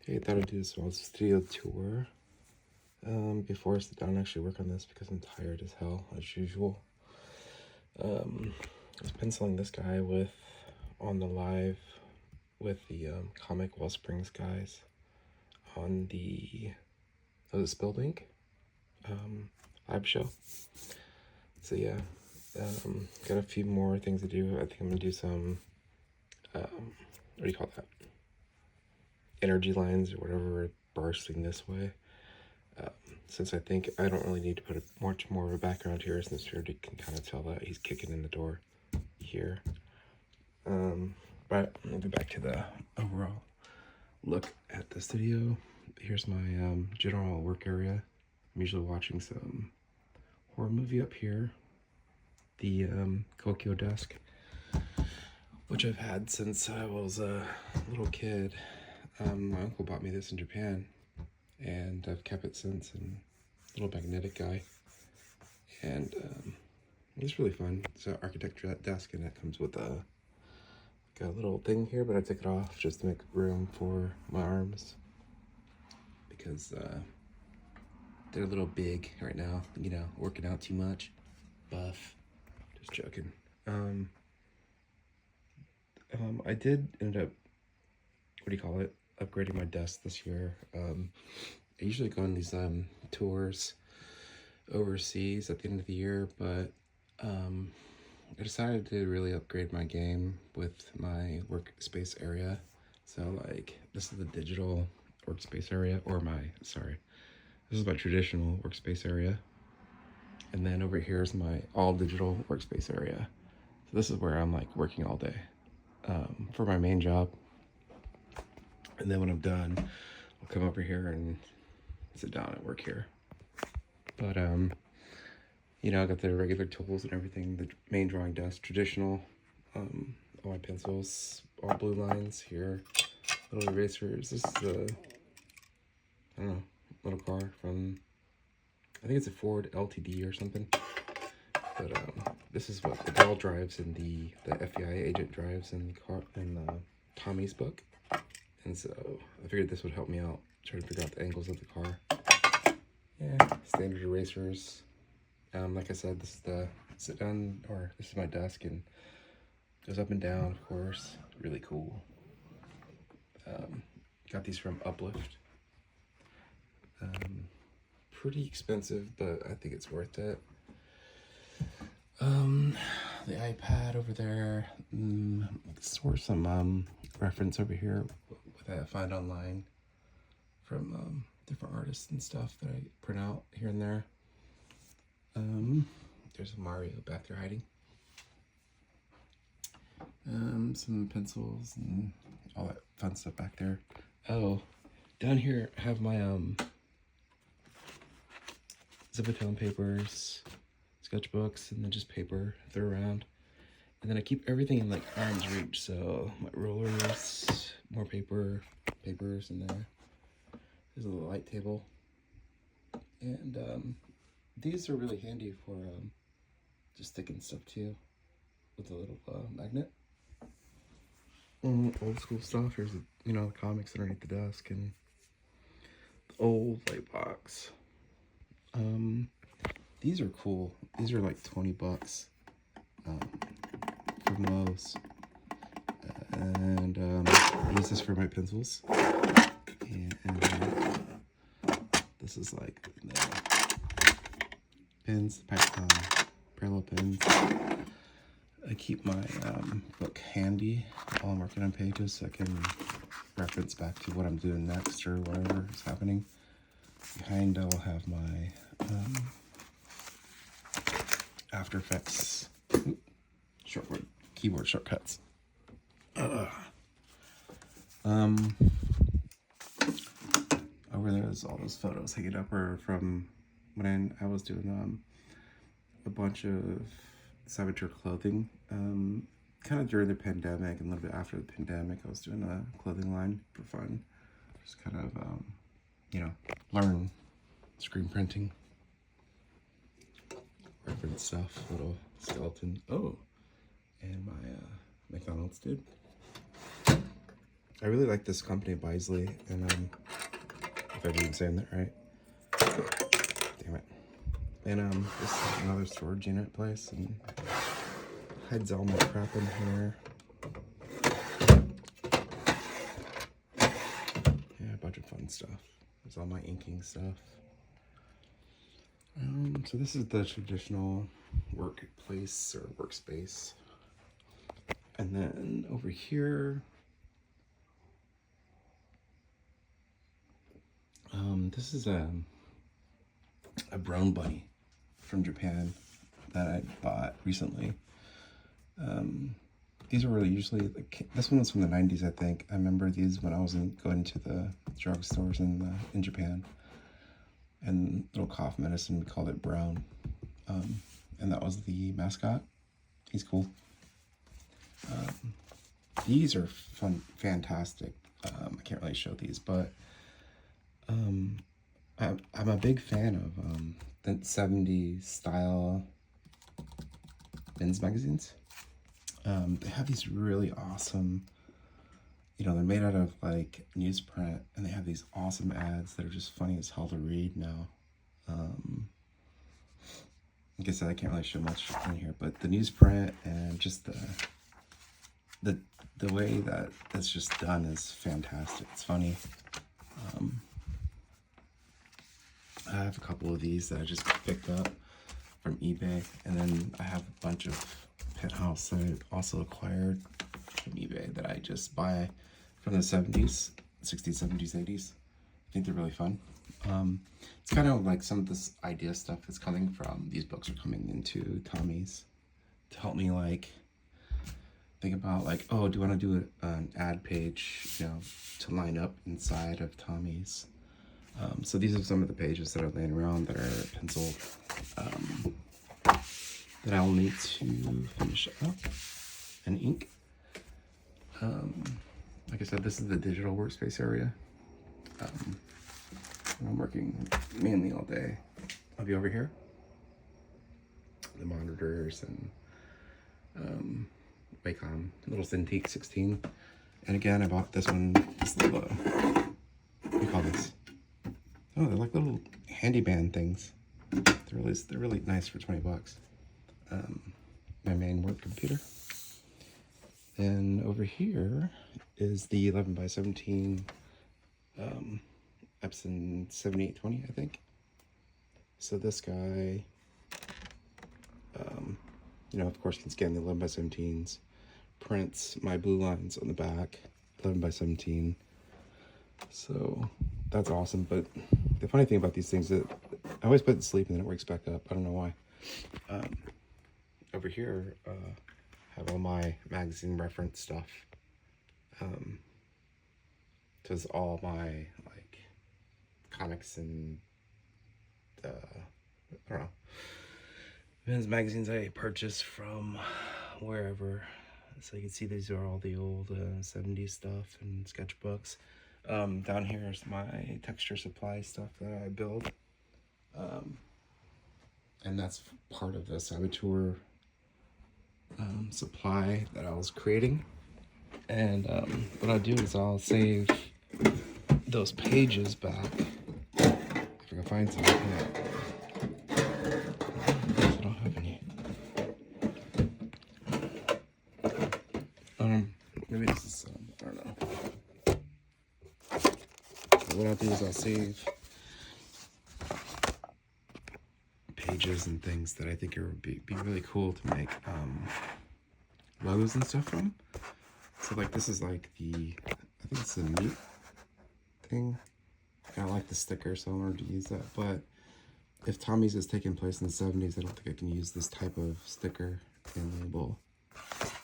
Hey, I thought I'd do this small studio tour before I sit down and actually work on this because I'm tired as hell, as usual. I was penciling this guy on the live with the comic Wellsprings guys on the Spill Ink live show. So yeah, got a few more things to do. I think I'm gonna do some, what do you call that? Energy lines or whatever, bursting this way. Since I think I don't really need to put much more of a background here, since you can kind of tell that he's kicking in the door here. But I'll get back to the overall look at the studio. Here's my general work area. I'm usually watching some horror movie up here. The Kokyo desk, which I've had since I was a little kid. My uncle bought me this in Japan, and I've kept it since. And little magnetic guy, and it's really fun. It's an architecture desk, and it comes with a little thing here, but I took it off just to make room for my arms because they're a little big right now. You know, working out too much, buff. Just joking. I did end up, what do you call it, upgrading my desk this year. I usually go on these tours overseas at the end of the year, but I decided to really upgrade my game with my workspace area. So like, this is the digital workspace area, or this is my traditional workspace area. And then over here is my all digital workspace area. So this is where I'm like working all day for my main job. And then when I'm done, I'll come over here and sit down and work here. But you know, I got the regular tools and everything, the main drawing desk, traditional, all my pencils, all blue lines here, little erasers. This is the, I don't know, little car from, I think it's a Ford LTD or something. But this is what the ball drives and the FBI agent drives in the car, in Tommy's book. And so I figured this would help me out, trying to figure out the angles of the car. Yeah, standard erasers. Like I said, this is the sit down, or this is my desk, and goes up and down, of course. Really cool. Got these from Uplift. Pretty expensive, but I think it's worth it. The iPad over there. Store some reference over here that I find online from different artists and stuff that I print out here and there. There's a Mario back there hiding. Some pencils and all that fun stuff back there. Oh, down here I have my Zipatone papers, sketchbooks, and then just paper throw around. And then I keep everything in like arm's reach, so my rollers, more papers in there. There's a little light table. And these are really handy for just sticking stuff too, with a little magnet. Old school stuff. Here's the comics underneath the desk and the old light box. These are cool. These are like $20 from Lowe's. And I use this for my pencils. And this is like the pins, parallel pins. I keep my book handy while I'm working on pages so I can reference back to what I'm doing next or whatever is happening. Behind I'll have my After Effects keyboard shortcuts. Over there is all those photos hanging up are from when I was doing a bunch of Saboteur clothing. Kind of during the pandemic and a little bit after the pandemic, I was doing a clothing line for fun. Just kind of, learn screen printing. Reference stuff, little skeleton. Oh, and my McDonald's dude. I really like this company, Bisley, and if I'm even saying that right. Damn it. And this is another storage unit place, and hides all my crap in here. Yeah, a bunch of fun stuff. There's all my inking stuff. So this is the traditional workplace or workspace. And then over here, this is a brown bunny from Japan that I bought recently. These were usually, this one was from the 90s, I think. I remember these when I was going to the drugstores in Japan. And little cough medicine, we called it Brown. And that was the mascot. He's cool. These are fantastic. I can't really show these, but I'm a big fan of the 70s style men's magazines. They have these really awesome, you know, they're made out of like newsprint, and they have these awesome ads that are just funny as hell to read now. Like I said, I can't really show much in here, but the newsprint and just the way that it's just done is fantastic. It's funny. I have a couple of these that I just picked up from eBay, and then I have a bunch of Penthouse that I also acquired from eBay that I just buy from the 70s, 60s, 70s, 80s. I think they're really fun. It's kind of like some of this idea stuff is coming from, these books are coming into Tommy's to help me like think about like, oh, do I want to do an ad page, you know, to line up inside of Tommy's. So these are some of the pages that are laying around that are penciled, that I'll need to finish up and ink. Like I said, this is the digital workspace area. I'm working mainly all day. I'll be over here. The monitors and Wacom, little Cintiq 16. And again, I bought this one, this little, what do you call this? Oh, they're like little handy band things. They're really nice for 20 bucks. My main work computer. And over here is the 11 by 17 Epson 7820, I think. So this guy, you know, of course, can scan the 11 by 17s, prints my blue lines on the back, 11 by 17. So that's awesome. But the funny thing about these things is that I always put it to sleep and then it wakes back up. I don't know why. Over here, have all my magazine reference stuff. Does all my like comics and I don't know, men's magazines I purchased from wherever. So you can see these are all the old 70s stuff and sketchbooks. Down here is my texture supply stuff that I build. And that's part of the Saboteur supply that I was creating. And what I'll do is I'll save those pages back if I can find some. I don't have any. Maybe this is I don't know. What I'll do is I'll save pages and things that I think it would be really cool to make logos and stuff from. So like this is like I think it's the meat thing. I like the sticker, so I wanted to use that. But if Tommy's is taking place in the 70s, I don't think I can use this type of sticker and label.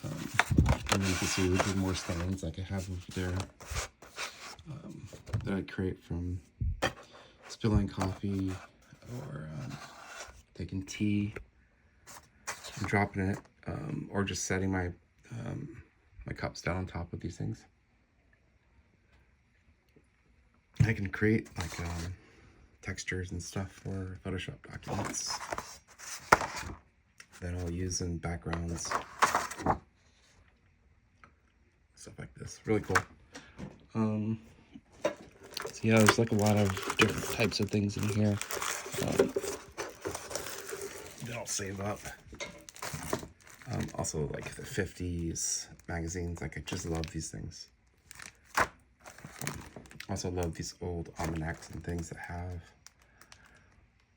And then you can see we do more stains like I have over there that I create from spilling coffee or taking tea and dropping it, or just setting my my cups down on top of these things. I can create like textures and stuff for Photoshop documents that I'll use in backgrounds, stuff like this. Really cool. So yeah, there's like a lot of different types of things in here that I'll save up. Also like the 50s magazines, like I just love these things. Also love these old almanacs and things that have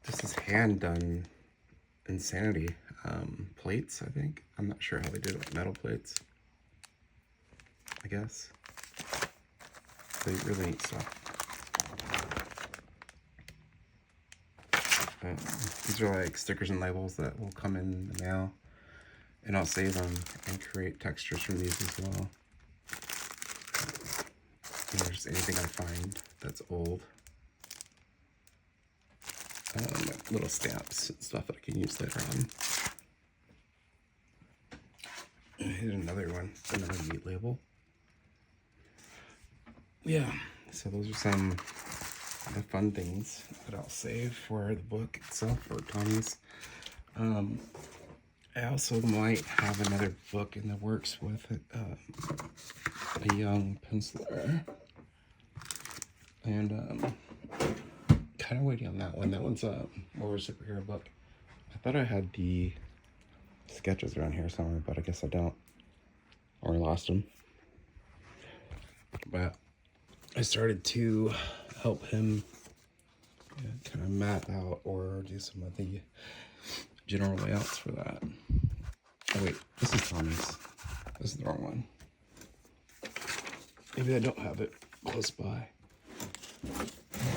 just this hand done insanity. Plates, I think. I'm not sure how they did it with metal plates. I guess. They really neat stuff. These are like stickers and labels that will come in the mail, and I'll save them and create textures from these as well. And there's anything I find that's old. Like little stamps and stuff that I can use later on. Here's another one, another neat label. Yeah, so those are some of the fun things that I'll save for the book itself, for Tommy's. I also might have another book in the works with a young penciler. And kind of waiting on that one. That one's more of a superhero book. I thought I had the sketches around here somewhere, but I guess I don't. Or I lost them. But I started to help him kind of map out or do some of the general layouts for that. Oh wait, this is Tommy's. This is the wrong one. Maybe I don't have it close by.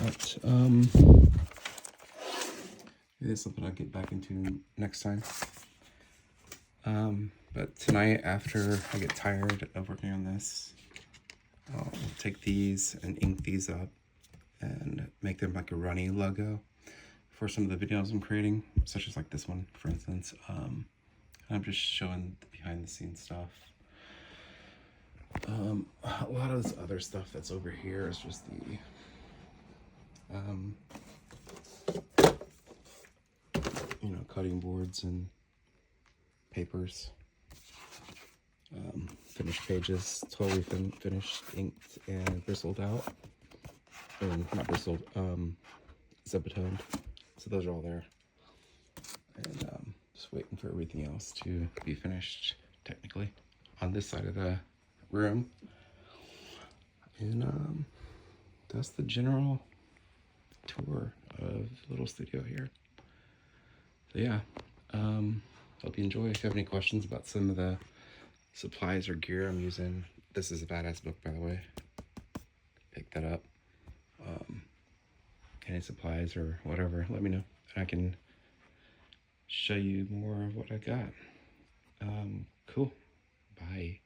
But maybe it's something I'll get back into next time. But tonight, after I get tired of working on this, I'll take these and ink these up and make them like a runny logo for some of the videos I'm creating, such as like this one, for instance. I'm just showing the behind the scenes stuff. A lot of this other stuff that's over here is just the you know, cutting boards and papers. Finished pages, totally finished, inked, and bristled out. Or not bristled, Zipatones. So those are all there. And just waiting for everything else to be finished, technically, on this side of the room. And that's the general tour of the little studio here. So yeah, hope you enjoy. If you have any questions about some of the supplies or gear I'm using, this is a badass book, by the way. Pick that up. Any supplies or whatever, let me know, and I can show you more of what I got. Cool. Bye.